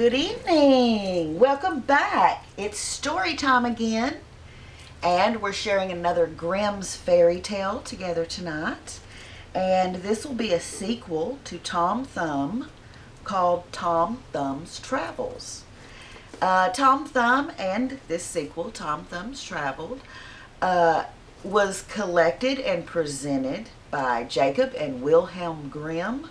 Good evening. Welcome back. It's story time again, and we're sharing another Grimm's fairy tale together tonight. And this will be a sequel to Tom Thumb called Tom Thumb's Travels. Tom Thumb and this sequel, Tom Thumb's Travels, was collected and presented by Jacob and Wilhelm Grimm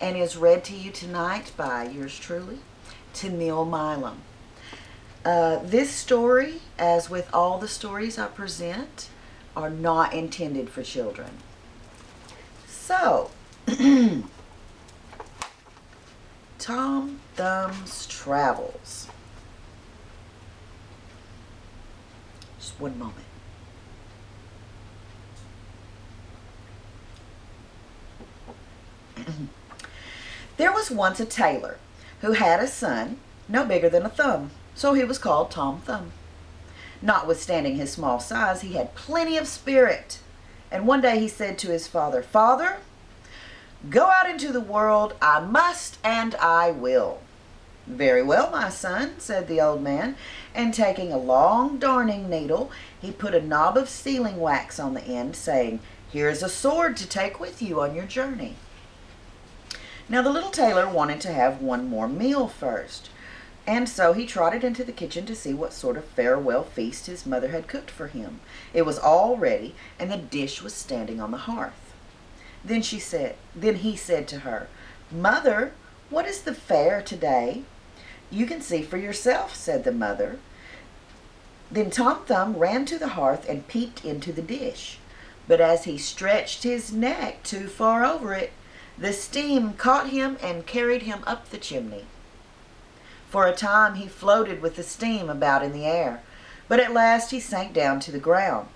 and is read to you tonight by yours truly, Tenille Milam. This story, as with all the stories I present, are not intended for children. So, Tom Thumb's Travels. Just one moment. There was once a tailor who had a son no bigger than a thumb, so he was called Tom Thumb. Notwithstanding his small size, he had plenty of spirit, and one day he said to his father, "Father, go out into the world. I must and I will." "Very well, my son," said the old man, and taking a long darning needle, he put a knob of sealing wax on the end, saying, "Here is a sword to take with you on your journey." Now the little tailor wanted to have one more meal first, and so he trotted into the kitchen to see what sort of farewell feast his mother had cooked for him. It was all ready, and the dish was standing on the hearth. Then he said to her, "Mother, what is the fare today?" "You can see for yourself," said the mother. Then Tom Thumb ran to the hearth and peeped into the dish. But as he stretched his neck too far over it, the steam caught him and carried him up the chimney. For a time he floated with the steam about in the air, but at last he sank down to the ground.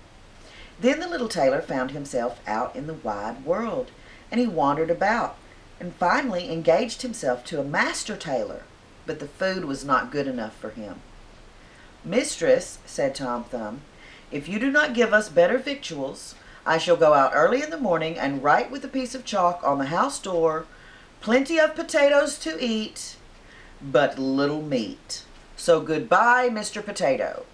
Then the little tailor found himself out in the wide world, and he wandered about, and finally engaged himself to a master tailor, but the food was not good enough for him. "Mistress," said Tom Thumb, "if you do not give us better victuals, I shall go out early in the morning and write with a piece of chalk on the house door, 'Plenty of potatoes to eat, but little meat. So goodbye, Mr. Potato.'"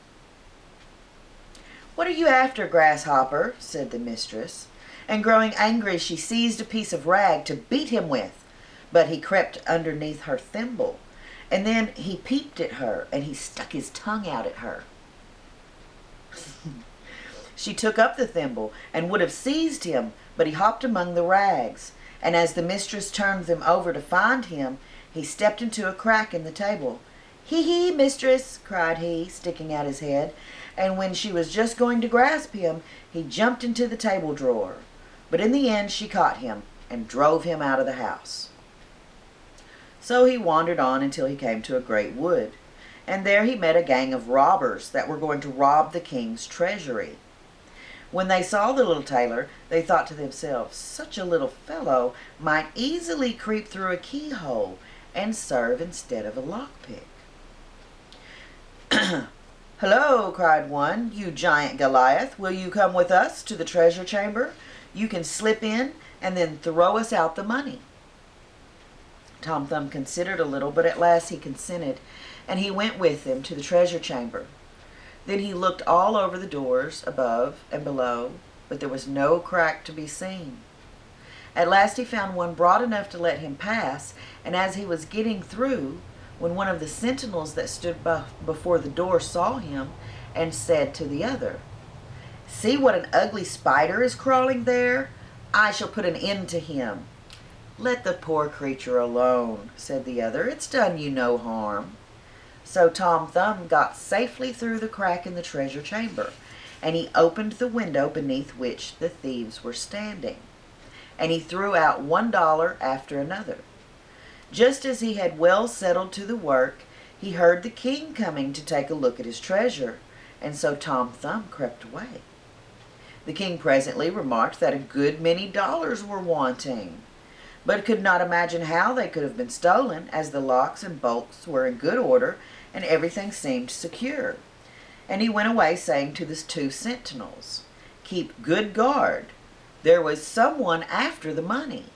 "What are you after, Grasshopper?" said the mistress, and growing angry she seized a piece of rag to beat him with, but he crept underneath her thimble, and then he peeped at her, and he stuck his tongue out at her. She took up the thimble and would have seized him, but he hopped among the rags, and as the mistress turned them over to find him, he stepped into a crack in the table. "Hee hee, mistress," cried he, sticking out his head, and when she was just going to grasp him, he jumped into the table drawer. But in the end she caught him and drove him out of the house. So he wandered on until he came to a great wood, and there he met a gang of robbers that were going to rob the king's treasury. When they saw the little tailor, they thought to themselves, "Such a little fellow might easily creep through a keyhole and serve instead of a lockpick." "Hello," cried one, "you giant Goliath, will you come with us to the treasure chamber? You can slip in and then throw us out the money." Tom Thumb considered a little, but at last he consented, and he went with them to the treasure chamber. Then he looked all over the doors, above and below, but there was no crack to be seen. At last he found one broad enough to let him pass, and as he was getting through, when one of the sentinels that stood before the door saw him, and said to the other, "See what an ugly spider is crawling there? I shall put an end to him." "Let the poor creature alone," said the other. "It's done you no harm." So Tom Thumb got safely through the crack in the treasure chamber, and he opened the window beneath which the thieves were standing, and he threw out $1 after another. Just as he had well settled to the work, he heard the king coming to take a look at his treasure, and so Tom Thumb crept away. The king presently remarked that a good many dollars were wanting, but could not imagine how they could have been stolen, as the locks and bolts were in good order and everything seemed secure. And he went away saying to the two sentinels, "Keep good guard. There was someone after the money."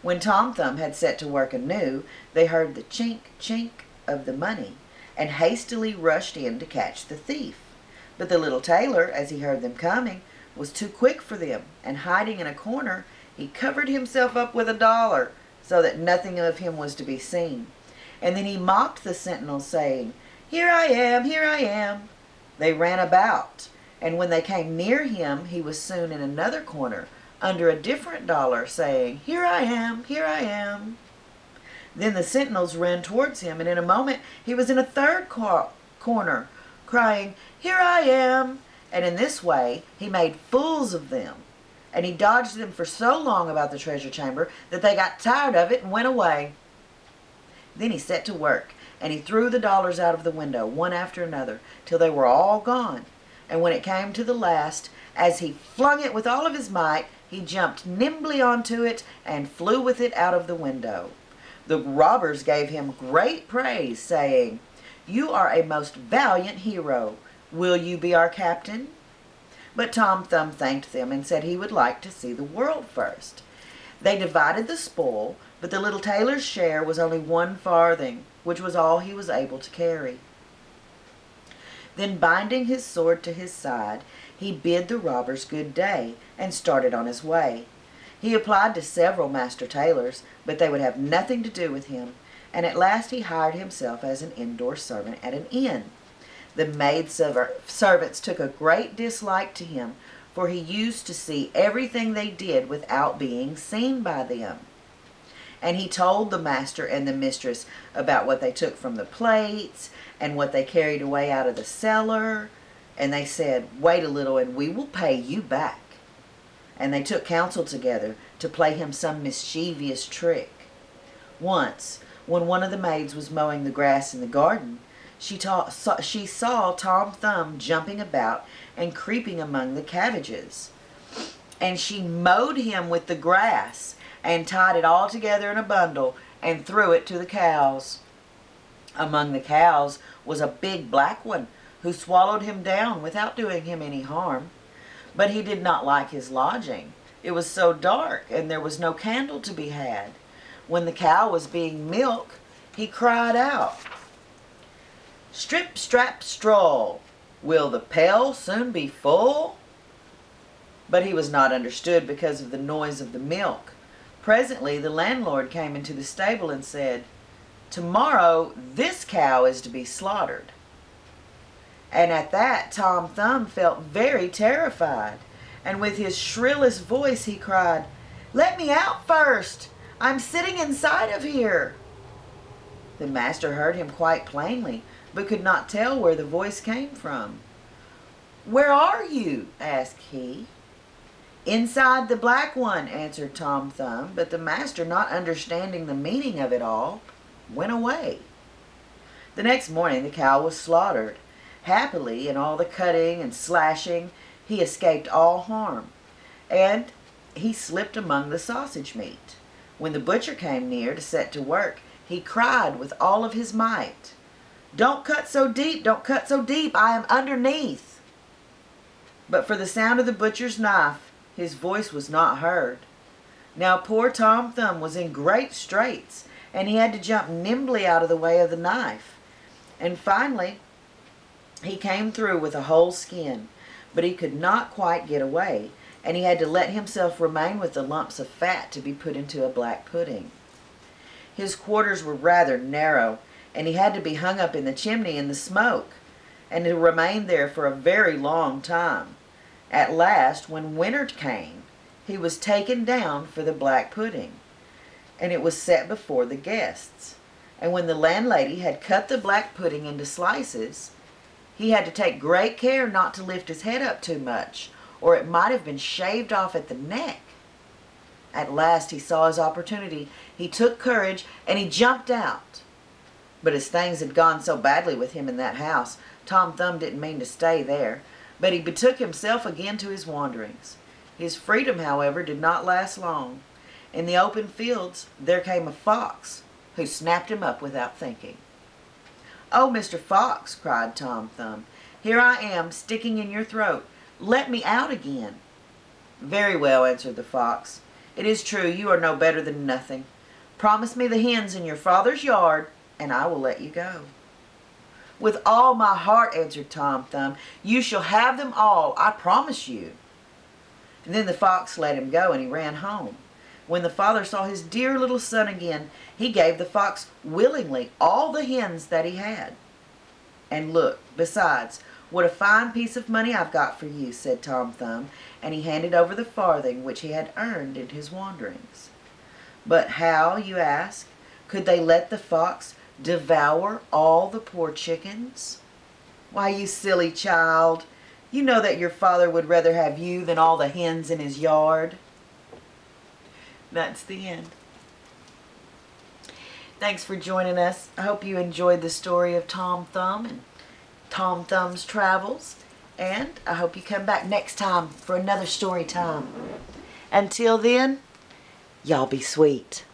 When Tom Thumb had set to work anew, they heard the chink, chink of the money, and hastily rushed in to catch the thief. But the little tailor, as he heard them coming, was too quick for them, and hiding in a corner, he covered himself up with $1, so that nothing of him was to be seen. And then he mocked the sentinels, saying, "Here I am, here I am." They ran about, and when they came near him, he was soon in another corner, under a different dollar, saying, "Here I am, here I am." Then the sentinels ran towards him, and in a moment he was in a third corner, crying, "Here I am." And in this way he made fools of them. And he dodged them for so long about the treasure chamber that they got tired of it and went away. Then he set to work, and he threw the dollars out of the window, one after another, till they were all gone. And when it came to the last, as he flung it with all of his might, he jumped nimbly onto it and flew with it out of the window. The robbers gave him great praise, saying, "You are a most valiant hero. Will you be our captain?" But Tom Thumb thanked them and said he would like to see the world first. They divided the spoil, but the little tailor's share was only 1 farthing, which was all he was able to carry. Then binding his sword to his side, he bid the robbers good day, and started on his way. He applied to several master tailors, but they would have nothing to do with him, and at last he hired himself as an indoor servant at an inn. The maid servants took a great dislike to him, for he used to see everything they did without being seen by them. And he told the master and the mistress about what they took from the plates and what they carried away out of the cellar. And they said, "Wait a little and we will pay you back." And they took counsel together to play him some mischievous trick. Once, when one of the maids was mowing the grass in the garden, she saw Tom Thumb jumping about and creeping among the cabbages. And she mowed him with the grass and tied it all together in a bundle and threw it to the cows. Among the cows was a big black one who swallowed him down without doing him any harm. But he did not like his lodging. It was so dark and there was no candle to be had. When the cow was being milked, he cried out, "Strip, strap, stroll, will the pail soon be full?" But he was not understood because of the noise of the milk. Presently the landlord came into the stable and said, "Tomorrow this cow is to be slaughtered." And at that Tom Thumb felt very terrified, and with his shrillest voice he cried, "Let me out first! I'm sitting inside of here." The master heard him quite plainly, but could not tell where the voice came from. "Where are you?" asked he. "Inside the black one," answered Tom Thumb, but the master, not understanding the meaning of it all, went away. The next morning the cow was slaughtered. Happily, in all the cutting and slashing, he escaped all harm, and he slipped among the sausage meat. When the butcher came near to set to work, he cried with all of his might, "Don't cut so deep, don't cut so deep, I am underneath." But for the sound of the butcher's knife, his voice was not heard. Now poor Tom Thumb was in great straits, and he had to jump nimbly out of the way of the knife. And finally he came through with a whole skin, but he could not quite get away, and he had to let himself remain with the lumps of fat to be put into a black pudding. His quarters were rather narrow, and he had to be hung up in the chimney in the smoke, and to remain there for a very long time. At last, when winter came, he was taken down for the black pudding, and it was set before the guests. And when the landlady had cut the black pudding into slices, he had to take great care not to lift his head up too much, or it might have been shaved off at the neck. At last he saw his opportunity. He took courage and he jumped out. But as things had gone so badly with him in that house, Tom Thumb didn't mean to stay there, but he betook himself again to his wanderings. His freedom, however, did not last long. In the open fields there came a fox, who snapped him up without thinking. "Oh, Mr. Fox," cried Tom Thumb, "here I am, sticking in your throat. Let me out again." "Very well," answered the fox. It is true, you are no better than nothing. Promise me the hens in your father's yard, and I will let you go." "With all my heart," answered Tom Thumb. "You shall have them all, I promise you." And then the fox let him go, and he ran home. When the father saw his dear little son again, he gave the fox willingly all the hens that he had. "And look, besides, what a fine piece of money I've got for you," said Tom Thumb, and he handed over the farthing which he had earned in his wanderings. But how, you ask, could they let the fox devour all the poor chickens? Why, you silly child, you know that your father would rather have you than all the hens in his yard. That's the end. Thanks for joining us. I hope you enjoyed the story of Tom Thumb and Tom Thumb's travels. And I hope you come back next time for another story time. Until then, y'all be sweet.